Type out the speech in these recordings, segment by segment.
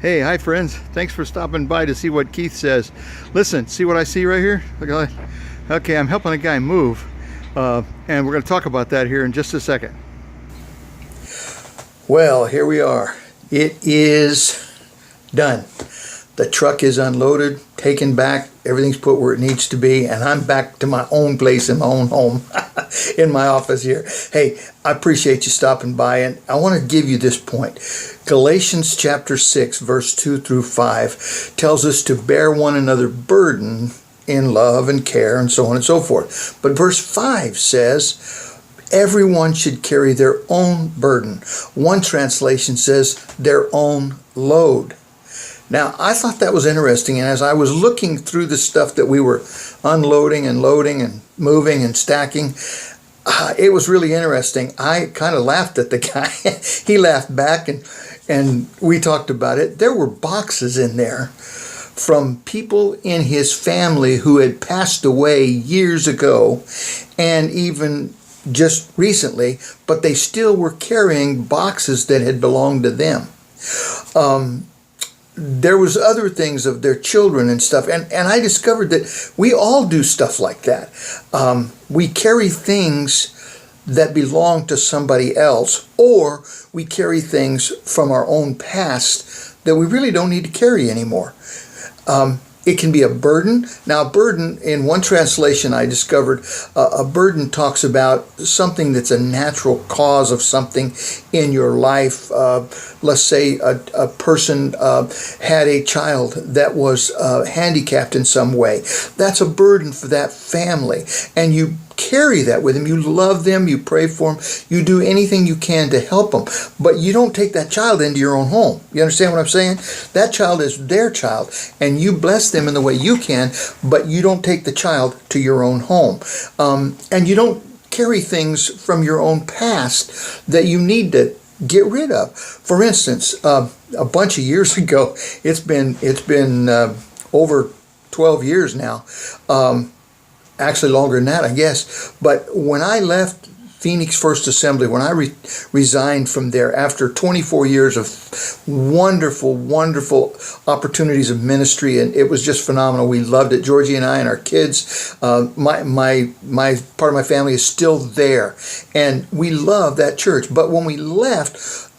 Hey, hi friends. Thanks for stopping by to see what Keith says. Listen, see what I see right here? Look at that. Okay, I'm helping a guy move, and we're going to talk about that here in just a second. Well, here we are. It is done. The truck is unloaded, taken back, everything's put where it needs to be, and I'm back to my own place in my own home, in my office here. Hey, I appreciate you stopping by, and I want to give you this point. Galatians chapter 6, verse 2 through 5 tells us to bear one another's burden in love and care and so on and so forth. But verse 5 says, everyone should carry their own burden. One translation says their own load. Now, I thought that was interesting, and as I was looking through the stuff that we were unloading and loading and moving and stacking, it was really interesting. I kind of laughed at the guy. He laughed back, and we talked about it. There were boxes in there from people in his family who had passed away years ago and even just recently, but they still were carrying boxes that had belonged to them. There was other things of their children and stuff, and I discovered that we all do stuff like that. We carry things that belong to somebody else, or we carry things from our own past that we really don't need to carry anymore. It can be a burden. Now, a burden, in one translation I discovered, a burden talks about something that's a natural cause of something in your life. Let's say a person had a child that was handicapped in some way. That's a burden for that family. And you carry that with them. You love them, you pray for them, you do anything you can to help them, but you don't take that child into your own home. You understand what I'm saying? That child is their child, and you bless them in the way you can, but you don't take the child to your own home. And you don't carry things from your own past that you need to get rid of. For instance, a bunch of years ago, it's been over 12 years now, actually longer than that, I guess. But when I left Phoenix First Assembly, when I resigned from there after 24 years of wonderful, wonderful opportunities of ministry, and it was just phenomenal. We loved it, Georgie and I and our kids. My part of my family is still there, and we love that church. But when we left,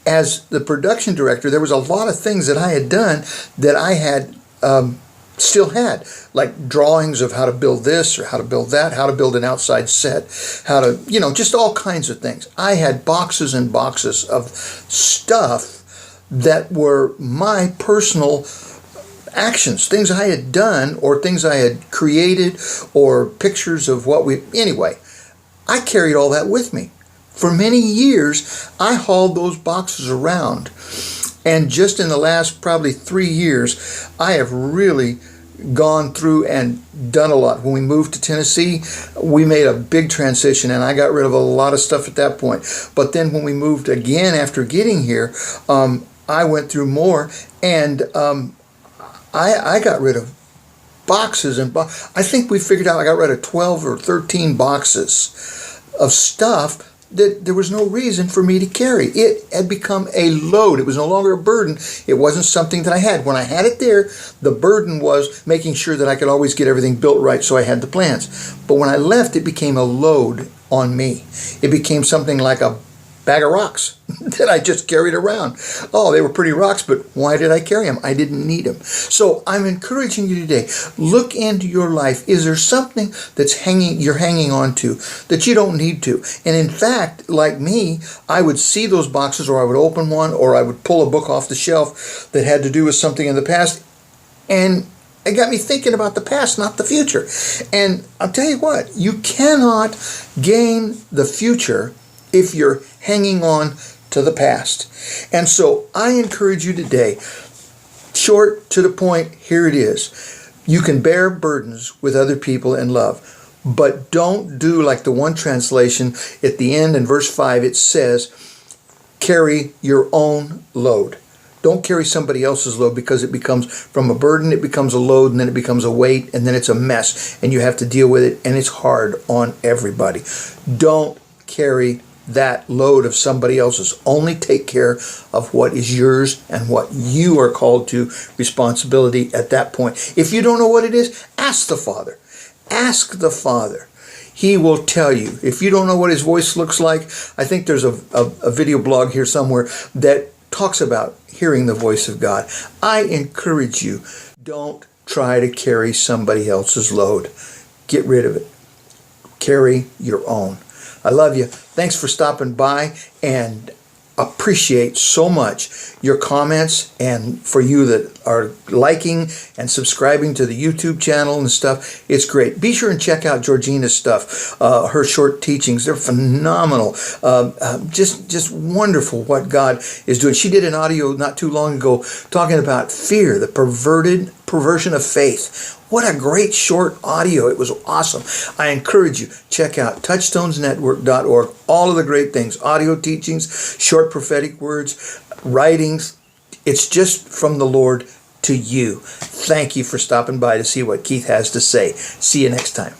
as the production director, there was a lot of things that I had done that I had still had, like drawings of how to build this or how to build that, how to build an outside set, how to, just all kinds of things. I had boxes and boxes of stuff that were my personal actions, things I had done or things I had created or pictures of anyway, I carried all that with me. For many years, I hauled those boxes around. And just in the last probably 3 years, I have really gone through and done a lot. When we moved to Tennessee, we made a big transition, and I got rid of a lot of stuff at that point. But then when we moved again after getting here, I went through more, and I got rid of boxes. And I think we figured out I got rid of 12 or 13 boxes of stuff that there was no reason for me to carry. It had become a load. It was no longer a burden. It wasn't something that I had. When I had it there, the burden was making sure that I could always get everything built right, so I had the plans. But when I left, it became a load on me. It became something like a bag of rocks that I just carried around. Oh, they were pretty rocks, but why did I carry them? I didn't need them. So I'm encouraging you today, look into your life. Is there something that's you're hanging on to that you don't need to? And in fact, like me, I would see those boxes, or I would open one, or I would pull a book off the shelf that had to do with something in the past, and it got me thinking about the past, not the future. And I'll tell you what, you cannot gain the future if you're hanging on to the past. And so I encourage you today, short to the point, here it is. You can bear burdens with other people in love, but don't do like the one translation at the end in verse 5, it says, carry your own load. Don't carry somebody else's load, because it becomes, from a burden, it becomes a load, and then it becomes a weight, and then it's a mess, and you have to deal with it, and it's hard on everybody. Don't carry that load of somebody else's. Only take care of what is yours and what you are called to responsibility at that point. If you don't know what it is, ask the Father. Ask the Father. He will tell you. If you don't know what his voice looks like, I think there's a video blog here somewhere that talks about hearing the voice of God. I encourage you, don't try to carry somebody else's load. Get rid of it. Carry your own. I love you. Thanks for stopping by, and appreciate so much your comments, and for you that are liking and subscribing to the YouTube channel and stuff. It's great. Be sure and check out Georgina's stuff, her short teachings. They're phenomenal. Just wonderful what God is doing. She did an audio not too long ago talking about fear, the perversion of faith. What a great short audio. It was awesome. I encourage you, check out touchstonesnetwork.org. All of the great things, audio teachings, short prophetic words, writings. It's just from the Lord to you. Thank you for stopping by to see what Keith has to say. See you next time.